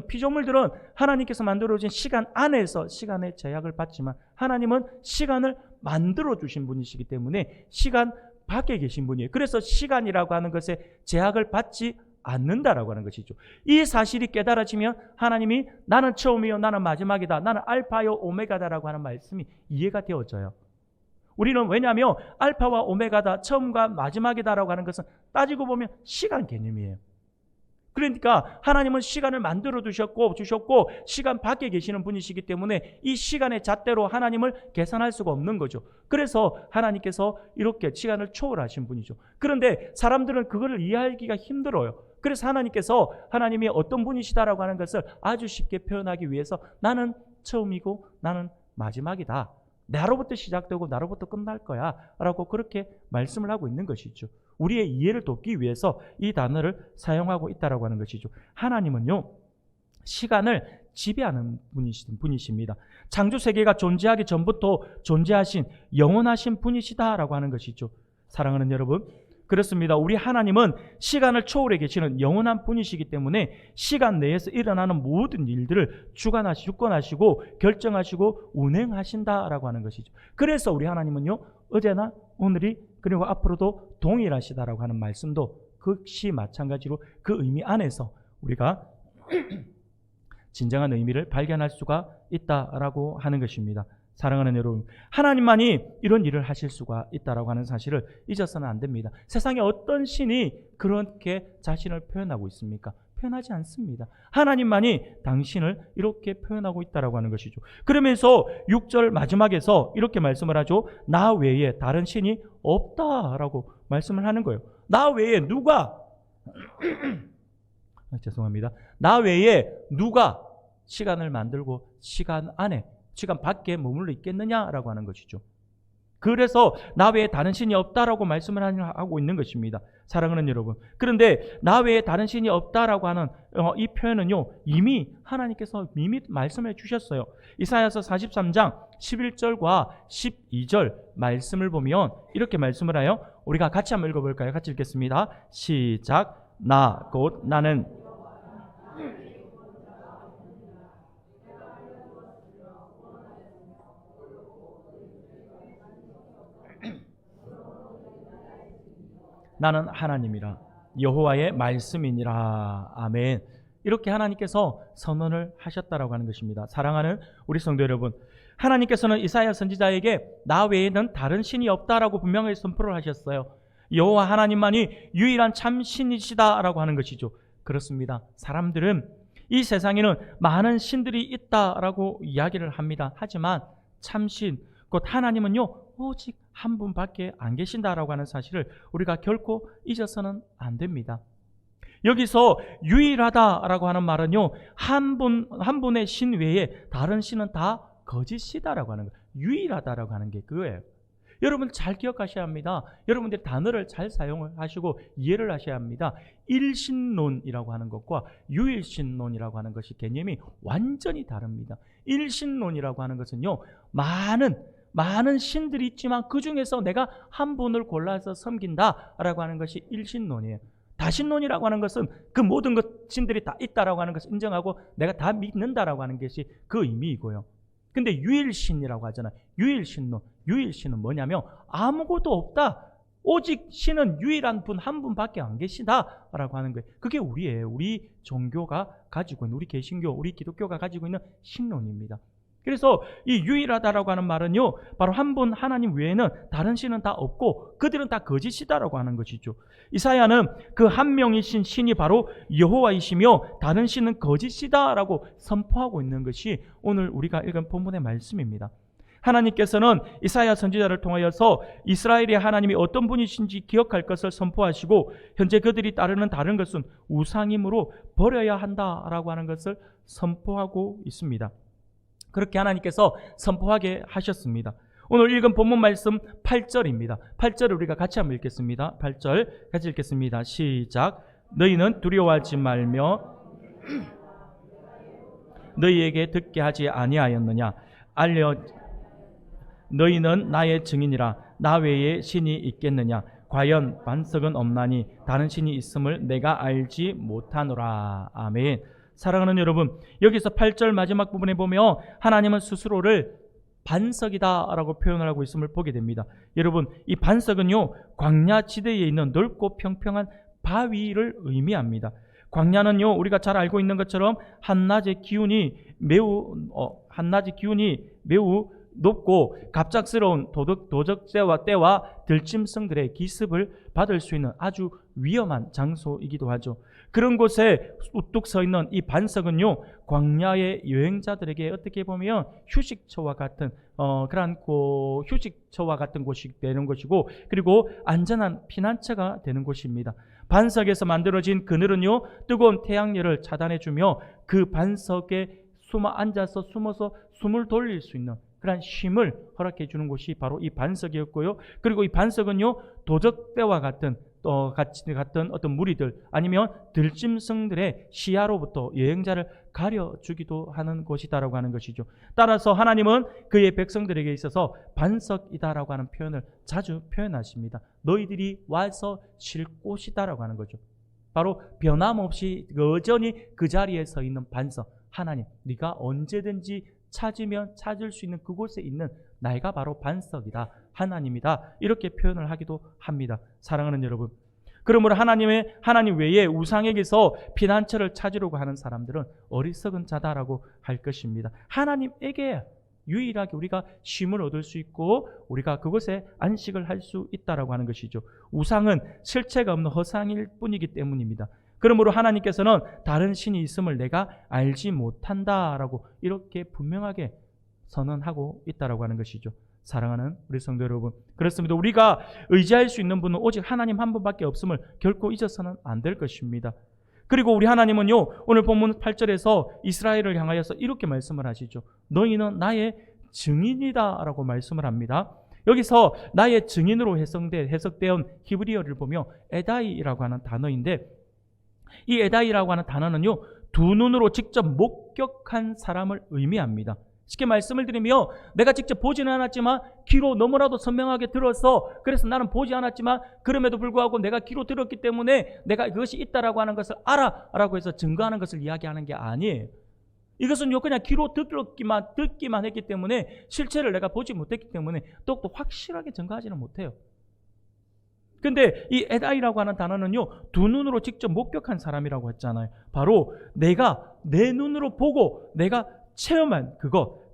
피조물들은 하나님께서 만들어진 시간 안에서 시간의 제약을 받지만 하나님은 시간을 만들어 주신 분이시기 때문에 시간 밖에 계신 분이에요. 그래서 시간이라고 하는 것에 제약을 받지 않는다라고 하는 것이죠. 이 사실이 깨달아지면 하나님이 나는 처음이요 나는 마지막이다, 나는 알파요 오메가다라고 하는 말씀이 이해가 되어져요. 우리는 왜냐하면 알파와 오메가다, 처음과 마지막이다라고 하는 것은 따지고 보면 시간 개념이에요. 그러니까 하나님은 시간을 만들어 주셨고 시간 밖에 계시는 분이시기 때문에 이 시간의 잣대로 하나님을 계산할 수가 없는 거죠. 그래서 하나님께서 이렇게 시간을 초월하신 분이죠. 그런데 사람들은 그거를 이해하기가 힘들어요. 그래서 하나님께서 하나님이 어떤 분이시다라고 하는 것을 아주 쉽게 표현하기 위해서 나는 처음이고 나는 마지막이다, 나로부터 시작되고 나로부터 끝날 거야 라고 그렇게 말씀을 하고 있는 것이죠. 우리의 이해를 돕기 위해서 이 단어를 사용하고 있다라고 하는 것이죠. 하나님은요 시간을 지배하는 분이십니다. 창조 세계가 존재하기 전부터 존재하신 영원하신 분이시다라고 하는 것이죠. 사랑하는 여러분, 그렇습니다. 우리 하나님은 시간을 초월해 계시는 영원한 분이시기 때문에 시간 내에서 일어나는 모든 일들을 주관하시고 결정하시고 운행하신다라고 하는 것이죠. 그래서 우리 하나님은요, 어제나 오늘이 그리고 앞으로도 동일하시다라고 하는 말씀도 극시 마찬가지로 그 의미 안에서 우리가 진정한 의미를 발견할 수가 있다라고 하는 것입니다. 사랑하는 여러분, 하나님만이 이런 일을 하실 수가 있다라고 하는 사실을 잊어서는 안 됩니다. 세상에 어떤 신이 그렇게 자신을 표현하고 있습니까? 표현하지 않습니다. 하나님만이 당신을 이렇게 표현하고 있다라고 하는 것이죠. 그러면서 6절 마지막에서 이렇게 말씀을 하죠. 나 외에 다른 신이 없다라고 말씀을 하는 거예요. 나 외에 누가 죄송합니다. 나 외에 누가 시간을 만들고 시간 밖에 머물러 있겠느냐라고 하는 것이죠. 그래서 나 외에 다른 신이 없다라고 말씀을 하고 있는 것입니다. 사랑하는 여러분. 그런데 나 외에 다른 신이 없다라고 하는 이 표현은요, 이미 하나님께서 이미 말씀해 주셨어요. 이사야서 43장 11절과 12절 말씀을 보면 이렇게 말씀을 해요. 우리가 같이 한번 읽어볼까요? 같이 읽겠습니다. 시작. 나 곧 나는 나는 하나님이라 여호와의 말씀이니라. 아멘. 이렇게 하나님께서 선언을 하셨다라고 하는 것입니다. 사랑하는 우리 성도 여러분, 하나님께서는 이사야 선지자에게 나 외에는 다른 신이 없다라고 분명히 선포를 하셨어요. 여호와 하나님만이 유일한 참 신이시다라고 하는 것이죠. 그렇습니다. 사람들은 이 세상에는 많은 신들이 있다라고 이야기를 합니다. 하지만 참신, 곧 하나님은요, 오직 한 분밖에 안 계신다라고 하는 사실을 우리가 결코 잊어서는 안 됩니다. 여기서 유일하다라고 하는 말은요, 한 분의 신 외에 다른 신은 다 거짓이다라고 하는 거예요. 유일하다라고 하는 게 그거예요. 여러분 잘 기억하셔야 합니다. 여러분들 단어를 잘 사용을 하시고 이해를 하셔야 합니다. 일신론이라고 하는 것과 유일신론이라고 하는 것이 개념이 완전히 다릅니다. 일신론이라고 하는 것은요, 많은 신들이 있지만 그 중에서 내가 한 분을 골라서 섬긴다라고 하는 것이 일신론이에요. 다신론이라고 하는 것은 그 모든 신들이 다 있다라고 하는 것을 인정하고 내가 다 믿는다라고 하는 것이 그 의미이고요. 근데 유일신이라고 하잖아요. 유일신론. 유일신은 뭐냐면 아무것도 없다. 오직 신은 유일한 분 한 분밖에 안 계시다라고 하는 거예요. 그게 우리예요. 우리 종교가 가지고 있는, 우리 개신교, 우리 기독교가 가지고 있는 신론입니다. 그래서 이 유일하다라고 하는 말은요, 바로 한 분 하나님 외에는 다른 신은 다 없고 그들은 다 거짓이다라고 하는 것이죠. 이사야는 그 한 명이신 신이 바로 여호와이시며 다른 신은 거짓이다라고 선포하고 있는 것이 오늘 우리가 읽은 본문의 말씀입니다. 하나님께서는 이사야 선지자를 통하여서 이스라엘의 하나님이 어떤 분이신지 기억할 것을 선포하시고 현재 그들이 따르는 다른 것은 우상임으로 버려야 한다라고 하는 것을 선포하고 있습니다. 그렇게 하나님께서 선포하게 하셨습니다. 오늘 읽은 본문 말씀 8절입니다. 8절을 우리가 같이 한번 읽겠습니다. 8절 같이 읽겠습니다. 시작. 너희는 두려워하지 말며 너희에게 듣게 하지 아니하였느냐. 너희는 나의 증인이라. 나 외에 신이 있겠느냐. 과연 반석은 없나니 다른 신이 있음을 내가 알지 못하노라. 아멘. 사랑하는 여러분, 여기서 8절 마지막 부분에 보면 하나님은 스스로를 반석이다라고 표현을 하고 있음을 보게 됩니다. 여러분, 이 반석은요, 광야 지대에 있는 넓고 평평한 바위를 의미합니다. 광야는요, 우리가 잘 알고 있는 것처럼 한낮의 기온이 매우 높고 갑작스러운 도적새와 떼와 들짐승들의 기습을 받을 수 있는 아주 위험한 장소이기도 하죠. 그런 곳에 우뚝 서 있는 이 반석은요, 광야의 여행자들에게 어떻게 보면 휴식처와 같은 휴식처와 같은 곳이 되는 것이고, 그리고 안전한 피난처가 되는 곳입니다. 반석에서 만들어진 그늘은요, 뜨거운 태양열을 차단해주며 그 반석에 앉아서 숨어서 숨을 돌릴 수 있는 그러한 쉼을 허락해 주는 곳이 바로 이 반석이었고요. 그리고 이 반석은요, 도적대와 같은 같은 어떤 무리들 아니면 들짐승들의 시야로부터 여행자를 가려주기도 하는 곳이다라고 하는 것이죠. 따라서 하나님은 그의 백성들에게 있어서 반석이다라고 하는 표현을 자주 표현하십니다. 너희들이 와서 쉴 곳이다라고 하는 거죠. 바로 변함없이 여전히 그 자리에 서 있는 반석, 하나님, 네가 언제든지 찾으면 찾을 수 있는 그곳에 있는 나이가 바로 반석이다, 하나님이다, 이렇게 표현을 하기도 합니다. 사랑하는 여러분, 그러므로 하나님 외에 우상에게서 피난처를 찾으려고 하는 사람들은 어리석은 자다라고 할 것입니다. 하나님에게 유일하게 우리가 쉼을 얻을 수 있고 우리가 그곳에 안식을 할 수 있다라고 하는 것이죠. 우상은 실체가 없는 허상일 뿐이기 때문입니다. 그러므로 하나님께서는 다른 신이 있음을 내가 알지 못한다라고 이렇게 분명하게 선언하고 있다라고 하는 것이죠. 사랑하는 우리 성도 여러분, 그렇습니다. 우리가 의지할 수 있는 분은 오직 하나님 한 분밖에 없음을 결코 잊어서는 안 될 것입니다. 그리고 우리 하나님은요, 오늘 본문 8절에서 이스라엘을 향하여서 이렇게 말씀을 하시죠. 너희는 나의 증인이다 라고 말씀을 합니다. 여기서 나의 증인으로 해석되어 히브리어를 보며 에다이라고 하는 단어인데, 이 에다이라고 하는 단어는요, 두 눈으로 직접 목격한 사람을 의미합니다. 쉽게 말씀을 드리며, 내가 직접 보지는 않았지만 귀로 너무나도 선명하게 들어서, 그래서 나는 보지 않았지만 그럼에도 불구하고 내가 귀로 들었기 때문에 내가 그것이 있다라고 하는 것을 알아라고 해서 증거하는 것을 이야기하는 게 아니에요. 이것은요, 그냥 귀로 듣기만 했기 때문에 실체를 내가 보지 못했기 때문에 더욱더 확실하게 증거하지는 못해요. 근데 이 에다이라고 하는 단어는요, 두 눈으로 직접 목격한 사람이라고 했잖아요. 바로 내가 내 눈으로 보고 내가 체험한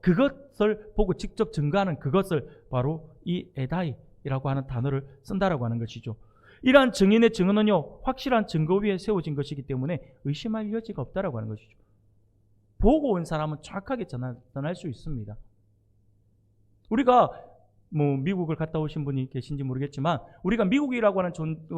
그것을 보고 직접 증거하는 그것을 바로 이 에다이라고 하는 단어를 쓴다라고 하는 것이죠. 이러한 증인의 증언은요, 확실한 증거 위에 세워진 것이기 때문에 의심할 여지가 없다라고 하는 것이죠. 보고 온 사람은 정확하게 전할 수 있습니다. 우리가 미국을 갔다 오신 분이 계신지 모르겠지만, 우리가 미국이라고 하는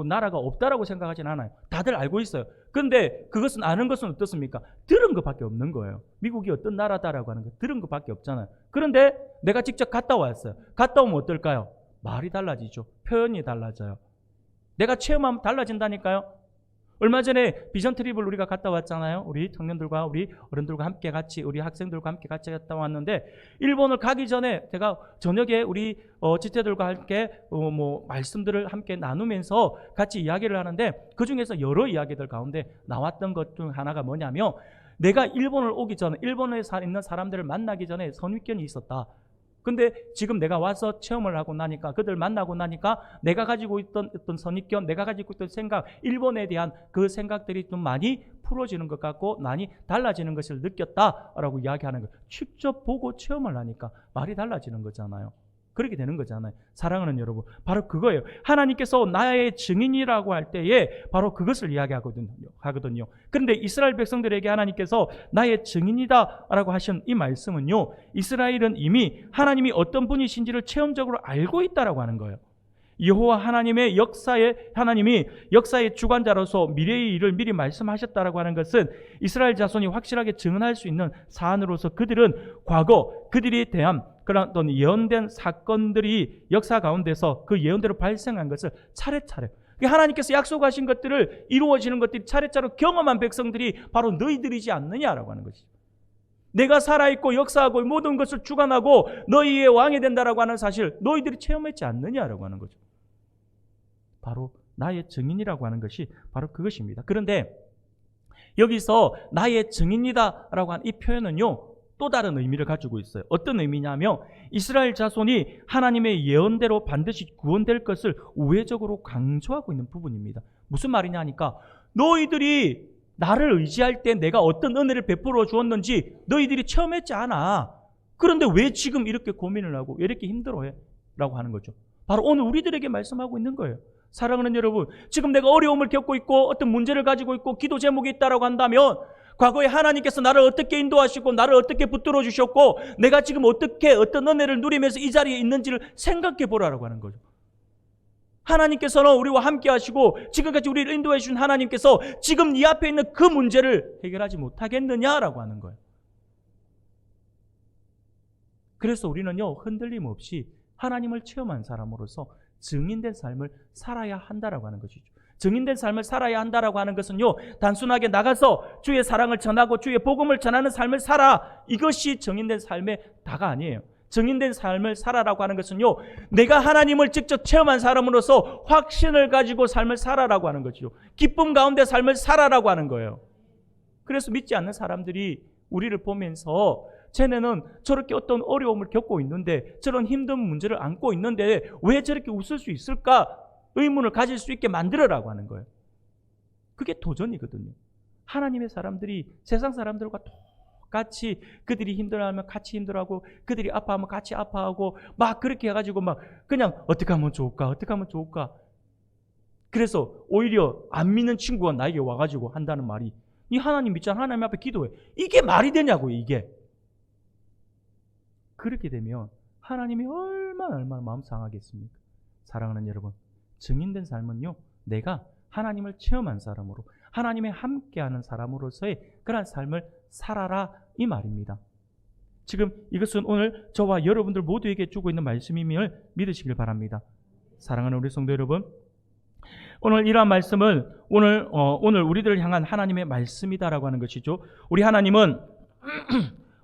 나라가 없다라고 생각하진 않아요. 다들 알고 있어요. 그런데 그것은 아는 것은 어떻습니까? 들은 것밖에 없는 거예요. 미국이 어떤 나라다라고 하는 거 들은 것밖에 없잖아요. 그런데 내가 직접 갔다 왔어요. 갔다 오면 어떨까요? 말이 달라지죠. 표현이 달라져요. 내가 체험하면 달라진다니까요. 얼마 전에 비전 트립을 우리가 갔다 왔잖아요. 우리 청년들과 우리 어른들과 함께 같이, 우리 학생들과 함께 같이 갔다 왔는데, 일본을 가기 전에 제가 저녁에 우리 지체들과 함께 말씀들을 함께 나누면서 같이 이야기를 하는데, 그 중에서 여러 이야기들 가운데 나왔던 것 중 하나가 뭐냐면, 내가 일본을 오기 전에, 일본에 있는 사람들을 만나기 전에 선입견이 있었다. 근데 지금 내가 와서 체험을 하고 나니까, 그들 만나고 나니까 내가 가지고 있던 어떤 선입견, 내가 가지고 있던 생각, 일본에 대한 그 생각들이 좀 많이 풀어지는 것 같고 많이 달라지는 것을 느꼈다라고 이야기하는 거예요. 직접 보고 체험을 하니까 말이 달라지는 거잖아요. 그렇게 되는 거잖아요. 사랑하는 여러분, 바로 그거예요. 하나님께서 나의 증인이라고 할 때에 바로 그것을 이야기하거든요. 그런데 이스라엘 백성들에게 하나님께서 나의 증인이다 라고 하신 이 말씀은요, 이스라엘은 이미 하나님이 어떤 분이신지를 체험적으로 알고 있다라고 하는 거예요. 여호와 하나님이 역사의 주관자로서 미래의 일을 미리 말씀하셨다라고 하는 것은 이스라엘 자손이 확실하게 증언할 수 있는 사안으로서, 그들은 과거 그들이 대한 그런 어떤 예언된 사건들이 역사 가운데서 그 예언대로 발생한 것을 차례차례, 하나님께서 약속하신 것들을 이루어지는 것들이 차례차례 경험한 백성들이 바로 너희들이지 않느냐라고 하는 것이죠. 내가 살아있고 역사하고 모든 것을 주관하고 너희의 왕이 된다라고 하는 사실, 너희들이 체험했지 않느냐라고 하는 거죠. 바로 나의 증인이라고 하는 것이 바로 그것입니다. 그런데 여기서 나의 증인이다라고 하는 이 표현은요, 또 다른 의미를 가지고 있어요. 어떤 의미냐면, 이스라엘 자손이 하나님의 예언대로 반드시 구원될 것을 우회적으로 강조하고 있는 부분입니다. 무슨 말이냐 하니까, 너희들이 나를 의지할 때 내가 어떤 은혜를 베풀어 주었는지 너희들이 체험했지 않아. 그런데 왜 지금 이렇게 고민을 하고 왜 이렇게 힘들어해? 라고 하는 거죠. 바로 오늘 우리들에게 말씀하고 있는 거예요. 사랑하는 여러분, 지금 내가 어려움을 겪고 있고 어떤 문제를 가지고 있고 기도 제목이 있다라고 한다면, 과거에 하나님께서 나를 어떻게 인도하시고 나를 어떻게 붙들어 주셨고 내가 지금 어떤 은혜를 누리면서 이 자리에 있는지를 생각해 보라라고 하는 거죠. 하나님께서는 우리와 함께 하시고 지금까지 우리를 인도해 주신 하나님께서 지금 네 앞에 있는 그 문제를 해결하지 못하겠느냐라고 하는 거예요. 그래서 우리는요, 흔들림 없이 하나님을 체험한 사람으로서 증인된 삶을 살아야 한다라고 하는 것이죠. 증인된 삶을 살아야 한다라고 하는 것은요, 단순하게 나가서 주의 사랑을 전하고 주의 복음을 전하는 삶을 살아, 이것이 증인된 삶의 다가 아니에요. 증인된 삶을 살아라고 하는 것은요, 내가 하나님을 직접 체험한 사람으로서 확신을 가지고 삶을 살아라고 하는 것이죠. 기쁨 가운데 삶을 살아라고 하는 거예요. 그래서 믿지 않는 사람들이 우리를 보면서 쟤네는 저렇게 어떤 어려움을 겪고 있는데, 저런 힘든 문제를 안고 있는데 왜 저렇게 웃을 수 있을까? 의문을 가질 수 있게 만들어라고 하는 거예요. 그게 도전이거든요. 하나님의 사람들이 세상 사람들과 똑같이 그들이 힘들어하면 같이 힘들어하고, 그들이 아파하면 같이 아파하고, 막 그렇게 해가지고 막 그냥 어떻게 하면 좋을까? 어떻게 하면 좋을까? 그래서 오히려 안 믿는 친구가 나에게 와가지고 한다는 말이, 이 하나님 믿잖아, 하나님 앞에 기도해. 이게 말이 되냐고, 이게. 그렇게 되면 하나님이 얼마나 마음 상하겠습니까? 사랑하는 여러분, 증인된 삶은요, 내가 하나님을 체험한 사람으로, 하나님의 함께하는 사람으로서의 그런 삶을 살아라, 이 말입니다. 지금 이것은 오늘 저와 여러분들 모두에게 주고 있는 말씀임을 믿으시길 바랍니다. 사랑하는 우리 성도 여러분, 오늘 이러한 말씀을 오늘 우리들을 향한 하나님의 말씀이다라고 하는 것이죠. 우리 하나님은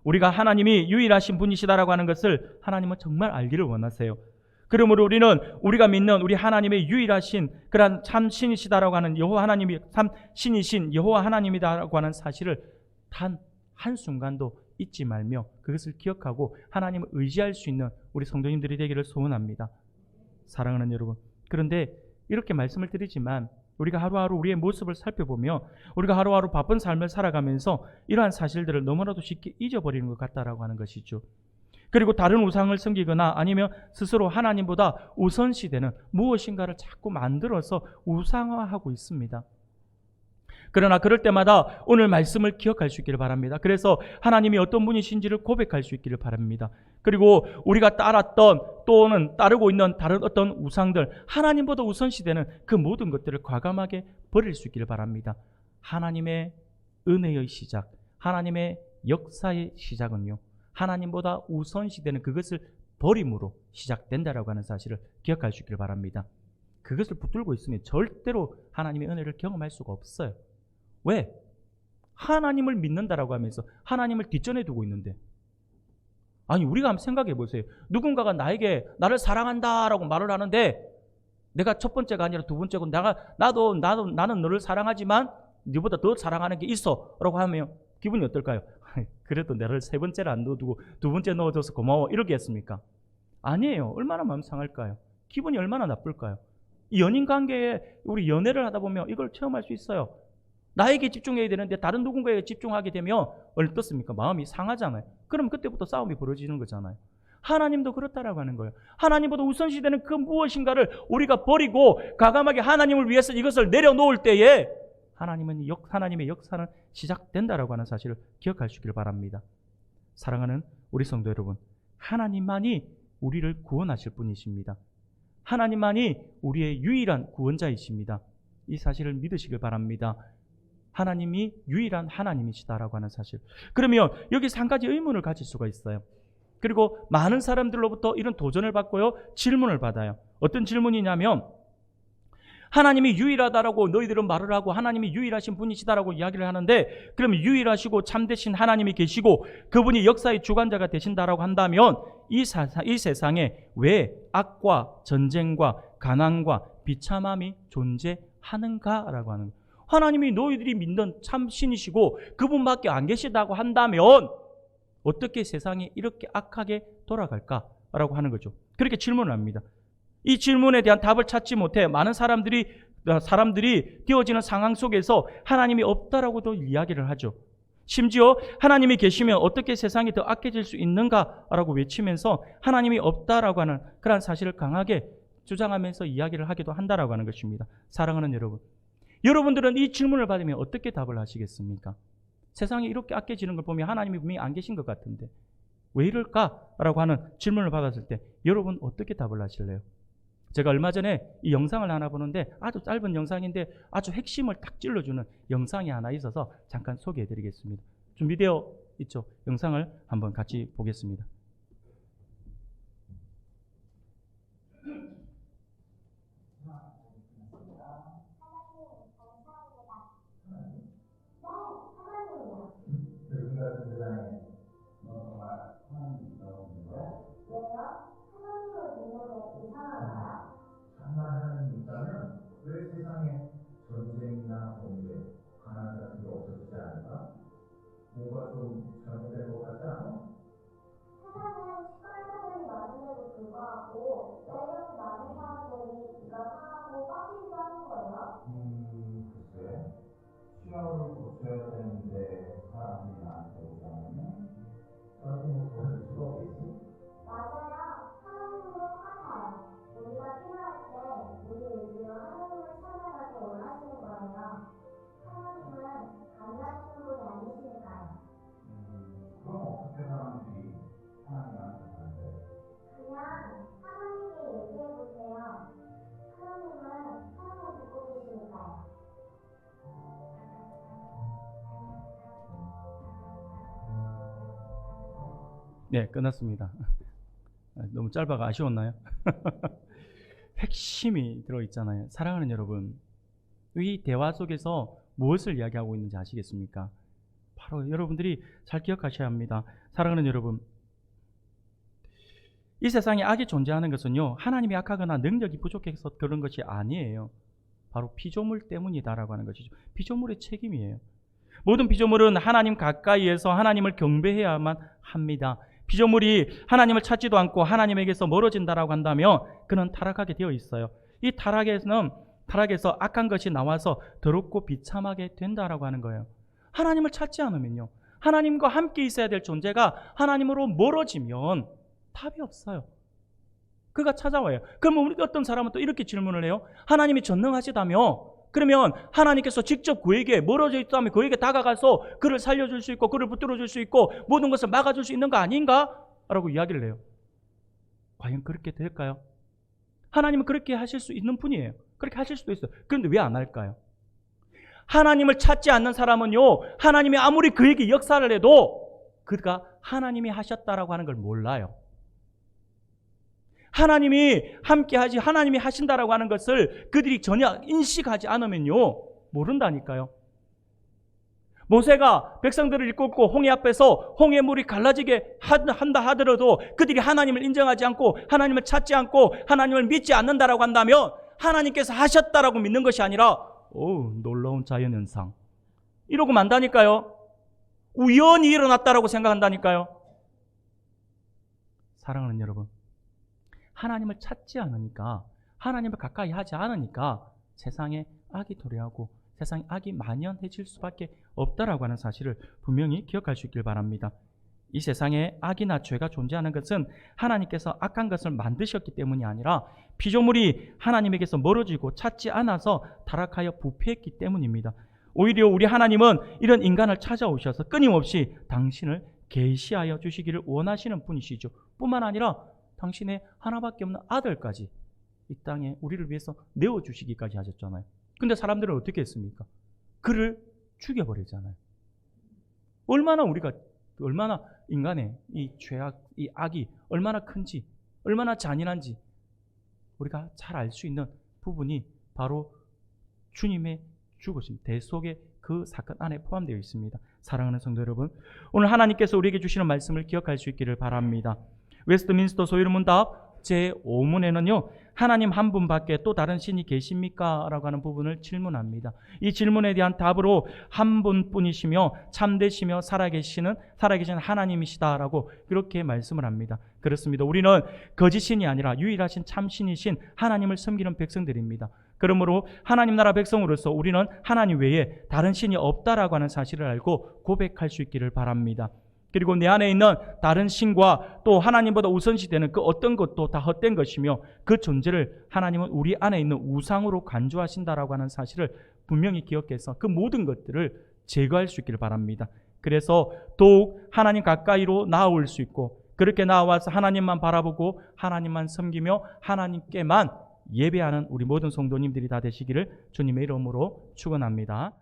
우리가 하나님이 유일하신 분이시다라고 하는 것을 하나님은 정말 알기를 원하세요. 그러므로 우리는 우리가 믿는 우리 하나님의 유일하신 그런 참 신이시다라고 하는 여호와 하나님이 참 신이신 여호와 하나님이다라고 하는 사실을 단 한순간도 잊지 말며 그것을 기억하고 하나님을 의지할 수 있는 우리 성도님들이 되기를 소원합니다. 사랑하는 여러분, 그런데 이렇게 말씀을 드리지만 우리가 하루하루 우리의 모습을 살펴보며 우리가 하루하루 바쁜 삶을 살아가면서 이러한 사실들을 너무나도 쉽게 잊어버리는 것 같다라고 하는 것이죠. 그리고 다른 우상을 섬기거나 아니면 스스로 하나님보다 우선시되는 무엇인가를 자꾸 만들어서 우상화하고 있습니다. 그러나 그럴 때마다 오늘 말씀을 기억할 수 있기를 바랍니다. 그래서 하나님이 어떤 분이신지를 고백할 수 있기를 바랍니다. 그리고 우리가 따랐던 또는 따르고 있는 다른 어떤 우상들, 하나님보다 우선시되는 그 모든 것들을 과감하게 버릴 수 있기를 바랍니다. 하나님의 은혜의 시작, 하나님의 역사의 시작은요, 하나님보다 우선시되는 그것을 버림으로 시작된다라고 하는 사실을 기억할 수 있기를 바랍니다. 그것을 붙들고 있으면 절대로 하나님의 은혜를 경험할 수가 없어요. 왜? 하나님을 믿는다라고 하면서 하나님을 뒷전에 두고 있는데, 아니 우리가 한번 생각해 보세요. 누군가가 나에게 나를 사랑한다라고 말을 하는데 내가 첫 번째가 아니라 두 번째고 나는 너를 사랑하지만 너보다 더 사랑하는 게 있어라고 하면 기분이 어떨까요? 그래도 나를 세 번째를 안 넣어두고 두 번째 넣어줘서 고마워 이러겠습니까? 아니에요. 얼마나 마음 상할까요? 기분이 얼마나 나쁠까요? 이 연인 관계에 우리 연애를 하다 보면 이걸 체험할 수 있어요. 나에게 집중해야 되는데 다른 누군가에게 집중하게 되면 어떻습니까? 마음이 상하잖아요. 그럼 그때부터 싸움이 벌어지는 거잖아요. 하나님도 그렇다라고 하는 거예요. 하나님보다 우선시되는 그 무엇인가를 우리가 버리고 과감하게 하나님을 위해서 이것을 내려놓을 때에 하나님의 역사는 시작된다라고 하는 사실을 기억할 수 있기를 바랍니다. 사랑하는 우리 성도 여러분, 하나님만이 우리를 구원하실 분이십니다. 하나님만이 우리의 유일한 구원자이십니다. 이 사실을 믿으시길 바랍니다. 하나님이 유일한 하나님이시다라고 하는 사실. 그러면 여기서 한 가지 의문을 가질 수가 있어요. 그리고 많은 사람들로부터 이런 도전을 받고요, 질문을 받아요. 어떤 질문이냐면, 하나님이 유일하다라고 너희들은 말을 하고 하나님이 유일하신 분이시다라고 이야기를 하는데, 그럼 유일하시고 참되신 하나님이 계시고 그분이 역사의 주관자가 되신다라고 한다면 이 세상에 왜 악과 전쟁과 가난과 비참함이 존재하는가라고 하는 거예요. 하나님이 너희들이 믿는 참 신이시고 그분밖에 안 계시다고 한다면 어떻게 세상이 이렇게 악하게 돌아갈까라고 하는 거죠. 그렇게 질문을 합니다. 이 질문에 대한 답을 찾지 못해 많은 사람들이 되어지는 상황 속에서 하나님이 없다라고도 이야기를 하죠. 심지어 하나님이 계시면 어떻게 세상이 더 악해질 수 있는가라고 외치면서 하나님이 없다라고 하는 그런 사실을 강하게 주장하면서 이야기를 하기도 한다라고 하는 것입니다. 사랑하는 여러분, 여러분들은 이 질문을 받으면 어떻게 답을 하시겠습니까? 세상이 이렇게 악해지는 걸 보면 하나님이 분명히 안 계신 것 같은데 왜 이럴까라고 하는 질문을 받았을 때 여러분 어떻게 답을 하실래요? 제가 얼마 전에 이 영상을 하나 보는데 아주 짧은 영상인데 아주 핵심을 딱 찔러주는 영상이 하나 있어서 잠깐 소개해드리겠습니다. 준비되어 있죠? 영상을 한번 같이 보겠습니다. 네, 끝났습니다. 너무 짧아가 아쉬웠나요? 핵심이 들어있잖아요. 사랑하는 여러분, 이 대화 속에서 무엇을 이야기하고 있는지 아시겠습니까? 바로 여러분들이 잘 기억하셔야 합니다. 사랑하는 여러분, 이 세상에 악이 존재하는 것은요, 하나님이 악하거나 능력이 부족해서 그런 것이 아니에요. 바로 피조물 때문이다라고 하는 것이죠. 피조물의 책임이에요. 모든 피조물은 하나님 가까이에서 하나님을 경배해야만 합니다. 피조물이 하나님을 찾지도 않고 하나님에게서 멀어진다라고 한다면 그는 타락하게 되어 있어요. 이 타락에서 악한 것이 나와서 더럽고 비참하게 된다라고 하는 거예요. 하나님을 찾지 않으면요, 하나님과 함께 있어야 될 존재가 하나님으로 멀어지면 답이 없어요. 그가 찾아와요. 그러면 어떤 사람은 또 이렇게 질문을 해요. 하나님이 전능하시다며, 그러면 하나님께서 직접 그에게 멀어져 있다면 그에게 다가가서 그를 살려줄 수 있고 그를 붙들어줄 수 있고 모든 것을 막아줄 수 있는 거 아닌가? 라고 이야기를 해요. 과연 그렇게 될까요? 하나님은 그렇게 하실 수 있는 분이에요. 그렇게 하실 수도 있어요. 그런데 왜 안 할까요? 하나님을 찾지 않는 사람은요, 하나님이 아무리 그에게 역사를 해도 그가 하나님이 하셨다라고 하는 걸 몰라요. 하나님이 함께하지, 하나님이 하신다라고 하는 것을 그들이 전혀 인식하지 않으면요, 모른다니까요. 모세가 백성들을 이끌고 홍해 앞에서 홍해물이 갈라지게 한다 하더라도 그들이 하나님을 인정하지 않고 하나님을 찾지 않고 하나님을 믿지 않는다라고 한다면 하나님께서 하셨다라고 믿는 것이 아니라 놀라운 자연현상 이러고 만다니까요. 우연히 일어났다라고 생각한다니까요. 사랑하는 여러분, 하나님을 찾지 않으니까, 하나님을 가까이 하지 않으니까 세상에 악이 도래하고 세상에 악이 만연해질 수밖에 없다라고 하는 사실을 분명히 기억할 수 있길 바랍니다. 이 세상에 악이나 죄가 존재하는 것은 하나님께서 악한 것을 만드셨기 때문이 아니라 피조물이 하나님에게서 멀어지고 찾지 않아서 타락하여 부패했기 때문입니다. 오히려 우리 하나님은 이런 인간을 찾아오셔서 끊임없이 당신을 계시하여 주시기를 원하시는 분이시죠. 뿐만 아니라 당신의 하나밖에 없는 아들까지 이 땅에 우리를 위해서 내어주시기까지 하셨잖아요. 근데 사람들은 어떻게 했습니까? 그를 죽여버리잖아요. 얼마나 인간의 이 죄악, 이 악이 얼마나 큰지, 얼마나 잔인한지 우리가 잘 알 수 있는 부분이 바로 주님의 죽으심, 대속의 그 사건 안에 포함되어 있습니다. 사랑하는 성도 여러분, 오늘 하나님께서 우리에게 주시는 말씀을 기억할 수 있기를 바랍니다. 웨스트민스터 소유문답 제5문에는요, 하나님 한 분밖에 또 다른 신이 계십니까? 라고 하는 부분을 질문합니다. 이 질문에 대한 답으로 한 분뿐이시며 참되시며 살아계신 하나님이시다라고 그렇게 말씀을 합니다. 그렇습니다. 우리는 거짓신이 아니라 유일하신 참신이신 하나님을 섬기는 백성들입니다. 그러므로 하나님 나라 백성으로서 우리는 하나님 외에 다른 신이 없다라고 하는 사실을 알고 고백할 수 있기를 바랍니다. 그리고 내 안에 있는 다른 신과 또 하나님보다 우선시되는 그 어떤 것도 다 헛된 것이며 그 존재를 하나님은 우리 안에 있는 우상으로 간주하신다라고 하는 사실을 분명히 기억해서 그 모든 것들을 제거할 수 있기를 바랍니다. 그래서 더욱 하나님 가까이로 나아올 수 있고 그렇게 나아와서 하나님만 바라보고 하나님만 섬기며 하나님께만 예배하는 우리 모든 성도님들이 다 되시기를 주님의 이름으로 축원합니다.